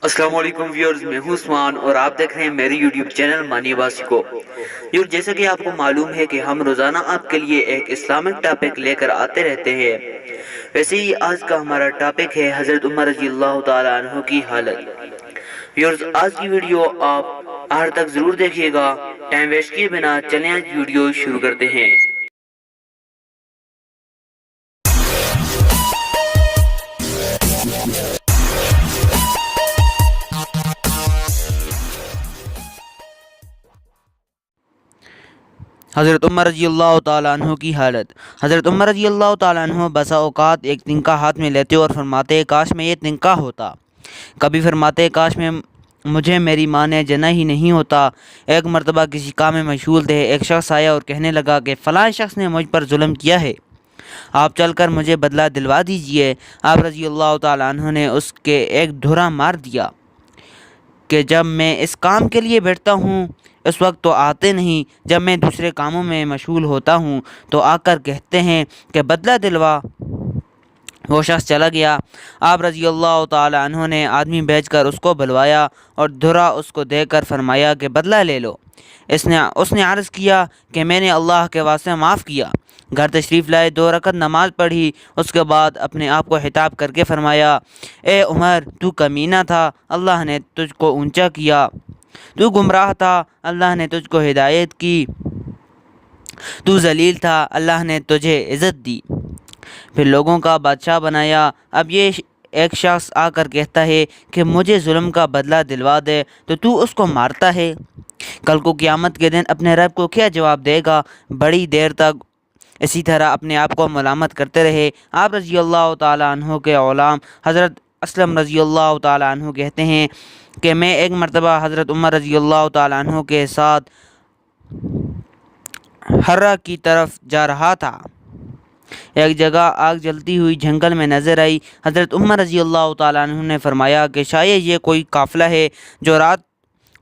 السلام علیکم ویورز، میں ہوں عثمان اور آپ دیکھ رہے ہیں میری یوٹیوب چینل مانی واسی کو۔ جیسا کہ آپ کو معلوم ہے کہ ہم روزانہ آپ کے لیے ایک اسلامک ٹاپک لے کر آتے رہتے ہیں، ویسے ہی آج کا ہمارا ٹاپک ہے حضرت عمر رضی اللہ تعالیٰ عنہ کی حالت۔ ویورز، آج کی ویڈیو آپ آخر تک ضرور دیکھیے گا۔ ٹائم ویسٹ کیے بنا چلیں آج ویڈیو شروع کرتے ہیں۔ حضرت عمر رضی اللہ تعالیٰ عنہ کی حالت۔ حضرت عمر رضی اللہ تعالیٰ عنہ بسا اوقات ایک تنکا ہاتھ میں لیتے اور فرماتے کاش میں یہ تنکا ہوتا۔ کبھی فرماتے کاش میں مجھے میری ماں نے جنا ہی نہیں ہوتا۔ ایک مرتبہ کسی کام میں مشغول تھے، ایک شخص آیا اور کہنے لگا کہ فلاں شخص نے مجھ پر ظلم کیا ہے، آپ چل کر مجھے بدلہ دلوا دیجئے۔ آپ رضی اللہ تعالیٰ عنہ نے اس کے ایک دھرا مار دیا کہ جب میں اس کام کے لیے بیٹھتا ہوں اس وقت تو آتے نہیں، جب میں دوسرے کاموں میں مشغول ہوتا ہوں تو آ کر کہتے ہیں کہ بدلہ دلوا۔ وہ شخص چلا گیا۔ آپ رضی اللہ تعالیٰ عنہ نے آدمی بھیج کر اس کو بلوایا اور دھرا اس کو دے کر فرمایا کہ بدلہ لے لو۔ اس نے عرض کیا کہ میں نے اللہ کے واسطے معاف کیا۔ گھر تشریف لائے، 2 رکعت نماز پڑھی، اس کے بعد اپنے آپ کو خطاب کر کے فرمایا اے عمر، تو کمینہ تھا، اللہ نے تجھ کو اونچا کیا، تو گمراہ تھا، اللہ نے تجھ کو ہدایت کی، تو ذلیل تھا، اللہ نے تجھے عزت دی، پھر لوگوں کا بادشاہ بنایا۔ اب یہ ایک شخص آ کر کہتا ہے کہ مجھے ظلم کا بدلہ دلوا دے تو اس کو مارتا ہے، کل کو قیامت کے دن اپنے رب کو کیا جواب دے گا؟ بڑی دیر تک اسی طرح اپنے آپ کو ملامت کرتے رہے۔ آپ رضی اللہ تعالیٰ عنہ کے غلام حضرت اسلم رضی اللہ تعالیٰ عنہ کہتے ہیں کہ میں ایک مرتبہ حضرت عمر رضی اللہ تعالیٰ عنہ کے ساتھ حرہ کی طرف جا رہا تھا۔ ایک جگہ آگ جلتی ہوئی جنگل میں نظر آئی۔ حضرت عمر رضی اللہ تعالیٰ عنہ نے فرمایا کہ شاید یہ کوئی قافلہ ہے جو رات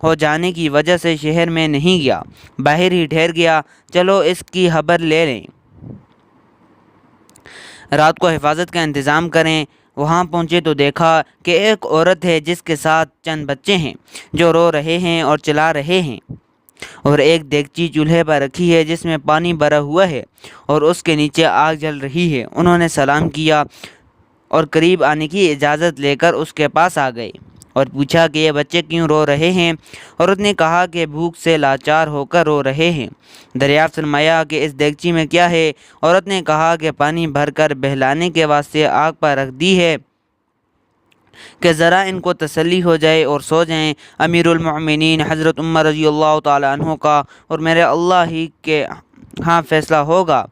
ہو جانے کی وجہ سے شہر میں نہیں گیا، باہر ہی ٹھہر گیا، چلو اس کی خبر لے لیں، رات کو حفاظت کا انتظام کریں۔ وہاں پہنچے تو دیکھا کہ ایک عورت ہے جس کے ساتھ چند بچے ہیں جو رو رہے ہیں اور چلا رہے ہیں، اور ایک دیگچی چولہے پر رکھی ہے جس میں پانی بھرا ہوا ہے اور اس کے نیچے آگ جل رہی ہے۔ انہوں نے سلام کیا اور قریب آنے کی اجازت لے کر اس کے پاس آ گئے اور پوچھا کہ یہ بچے کیوں رو رہے ہیں؟ عورت نے کہا کہ بھوک سے لاچار ہو کر رو رہے ہیں۔ دریافت فرمایا کہ اس دیگچی میں کیا ہے؟ عورت نے کہا کہ پانی بھر کر بہلانے کے واسطے آگ پر رکھ دی ہے کہ ذرا ان کو تسلی ہو جائے اور سو جائیں۔ امیر المؤمنین حضرت عمر رضی اللہ تعالیٰ عنہ کا اور میرے اللہ ہی کے ہاں فیصلہ ہوگا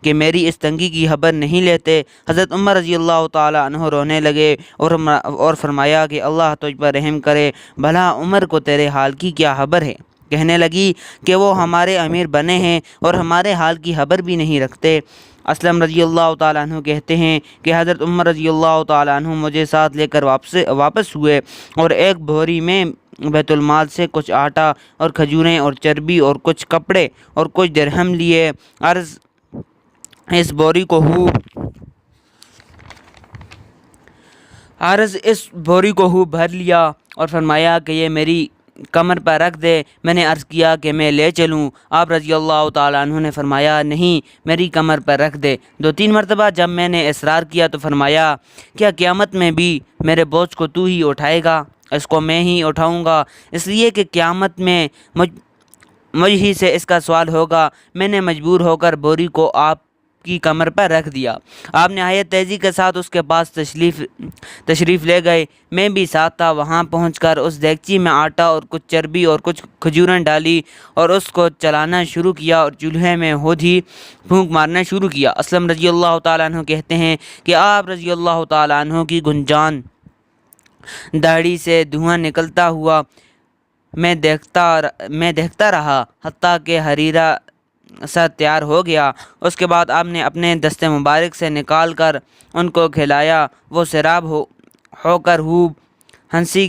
کہ میری اس تنگی کی خبر نہیں لیتے۔ حضرت عمر رضی اللہ تعالیٰ عنہ رونے لگے اور فرمایا کہ اللہ تجھ پر رحم کرے، بھلا عمر کو تیرے حال کی کیا خبر ہے؟ کہنے لگی کہ وہ ہمارے امیر بنے ہیں اور ہمارے حال کی خبر بھی نہیں رکھتے۔ اسلم رضی اللہ تعالیٰ عنہ کہتے ہیں کہ حضرت عمر رضی اللہ تعالیٰ عنہ مجھے ساتھ لے کر واپس ہوئے اور ایک بھوری میں بیت المال سے کچھ آٹا اور کھجوریں اور چربی اور کچھ کپڑے اور کچھ درہم لیے۔ عرض اس بوری کو خوب بھر لیا اور فرمایا کہ یہ میری کمر پر رکھ دے۔ میں نے عرض کیا کہ میں لے چلوں؟ آپ رضی اللہ تعالیٰ عنہ نے فرمایا نہیں، میری کمر پر رکھ دے۔ 2-3 مرتبہ جب میں نے اصرار کیا تو فرمایا کیا قیامت میں بھی میرے بوجھ کو تو ہی اٹھائے گا؟ اس کو میں ہی اٹھاؤں گا، اس لیے کہ قیامت میں مجھ ہی سے اس کا سوال ہوگا۔ میں نے مجبور ہو کر بوری کو آپ کی کمر پر رکھ دیا۔ آپ نہایت تیزی کے ساتھ اس کے پاس تشریف لے گئے، میں بھی ساتھ تھا۔ وہاں پہنچ کر اس دیگچی میں آٹا اور کچھ چربی اور کچھ کھجوریں ڈالی اور اس کو چلانا شروع کیا اور چولہے میں خود ہی پھونک مارنا شروع کیا۔ اسلم رضی اللہ تعالیٰ عنہ کہتے ہیں کہ آپ رضی اللہ تعالیٰ عنہ کی گنجان داڑھی سے دھواں نکلتا ہوا میں دیکھتا رہا حتیٰ کہ حریرہ سا تیار ہو گیا۔ اس کے بعد آپ نے اپنے دست مبارک سے نکال کر ان کو کھلایا۔ وہ سیراب ہو کر خوب ہنسی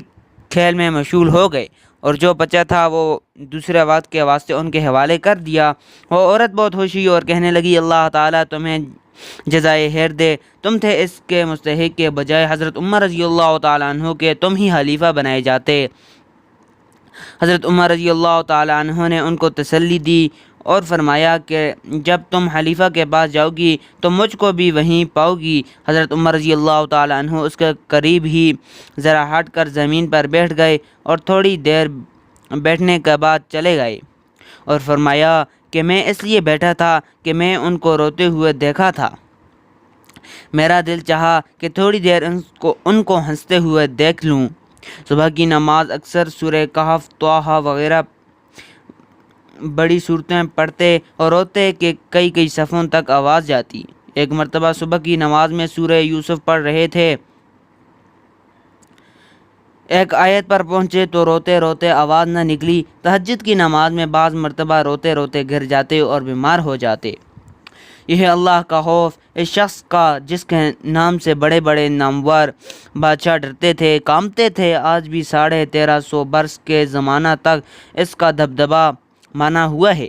کھیل میں مشغول ہو گئے اور جو بچا تھا وہ دوسرے وقت کے واسطے ان کے حوالے کر دیا۔ وہ عورت بہت خوش ہوئی اور کہنے لگی اللہ تعالیٰ تمہیں جزائے خیر دے، تم تھے اس کے مستحق کے بجائے حضرت عمر رضی اللہ تعالیٰ عنہ کے تم ہی خلیفہ بنائے جاتے۔ حضرت عمر رضی اللہ تعالیٰ عنہ نے ان کو تسلی دی اور فرمایا کہ جب تم خلیفہ کے پاس جاؤ گی تو مجھ کو بھی وہیں پاؤ گی۔ حضرت عمر رضی اللہ تعالیٰ عنہ اس کے قریب ہی ذرا ہٹ کر زمین پر بیٹھ گئے اور تھوڑی دیر بیٹھنے کے بعد چلے گئے اور فرمایا کہ میں اس لیے بیٹھا تھا کہ میں ان کو روتے ہوئے دیکھا تھا، میرا دل چاہا کہ تھوڑی دیر ان کو ہنستے ہوئے دیکھ لوں۔ صبح کی نماز اکثر سورہ کہف، طٰہٰ وغیرہ بڑی صورتیں پڑھتے اور روتے کہ کئی صفوں تک آواز جاتی۔ ایک مرتبہ صبح کی نماز میں سورہ یوسف پڑھ رہے تھے، ایک آیت پر پہنچے تو روتے روتے آواز نہ نکلی۔ تہجد کی نماز میں بعض مرتبہ روتے روتے گر جاتے اور بیمار ہو جاتے۔ یہ اللہ کا خوف اس شخص کا جس کے نام سے بڑے بڑے نامور بادشاہ ڈرتے تھے، کانپتے تھے، آج بھی 1350 برس کے زمانہ تک اس کا دبدبہ مانا ہوا ہے۔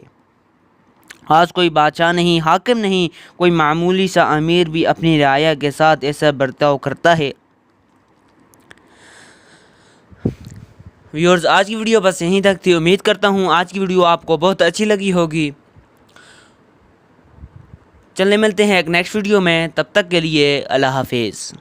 آج کوئی بادشاہ نہیں، حاکم نہیں، کوئی معمولی سا امیر بھی اپنی رعایا کے ساتھ ایسا برتاؤ کرتا ہے۔ ویورز، آج کی ویڈیو بس یہیں تک تھی۔ امید کرتا ہوں آج کی ویڈیو آپ کو بہت اچھی لگی ہوگی۔ چلنے ملتے ہیں ایک نیکسٹ ویڈیو میں، تب تک کے لیے اللہ حافظ۔